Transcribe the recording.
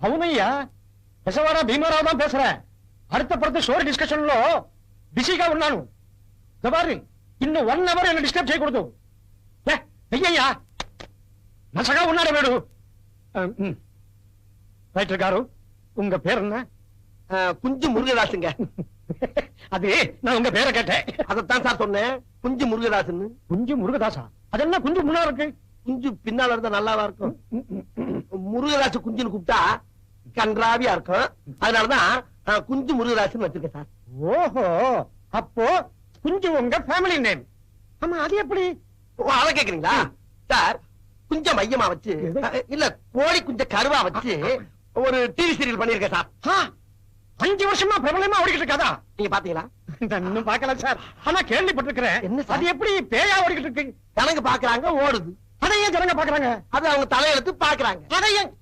అవునయ్యా పెసవాడ భీమారావు தான் பேசுறேன் அடுத்த படத்து ஸ்டோரி டிஸ்கஷன்లో బిజీగా ఉన్నాను గబారి ఇನ್ನು 1 అవర్ என்ன డిస్టర్బ్ చేయకూడదు అయ్యయ్యా నసగా ఉన్నాడు వీడు ரைட்டர் గారు உங்க பேர் என்ன குஞ்சு முருகதாசுங்க அது நான் உங்க பேரை கேட்டேன் அதத்தான் சார் சொன்னேன் குஞ்சு முருகதாசுன்னு குஞ்சு முருகதாசா அதெல்லாம் குஞ்சு முன்னா இருக்கு குஞ்சு பின்னால இருந்தா நல்லாவா இருக்கும் முருகதாசு குஞ்சுன்னு கூப்பிட்டா கன்றாவியா இருக்கும் அதனாலதான் குஞ்சு முருகதாசுன்னு வச்சிருக்கேன் சார் ஓஹோ அப்போ குஞ்சு உங்க ஃபேமிலி நேம் ஆமா அது எப்படி அத கேக்குறீங்களா சார் குஞ்ச மையமா வச்சு இல்ல கோழி குஞ்ச கருவா வச்சு ஒரு டிவி சீரியல் பண்ணிருக்கேன் சார் 5 வருஷமா பிரபலமா ஓடிக்கிட்டு இருக்காதா நீங்க பாத்தீங்களா இன்னும் பாக்கல சார் ஆனா கேள்விப்பட்டிருக்கிறேன் என்ன அது எப்படி பேயா ஓடிக்கிட்டு இருக்கு ஜனங்க பாக்குறாங்க ஓடுது அதை ஏன் ஜனங்க பாக்குறாங்க அது அவங்க தலையெழுத்து பாக்குறாங்க அதை ஏன்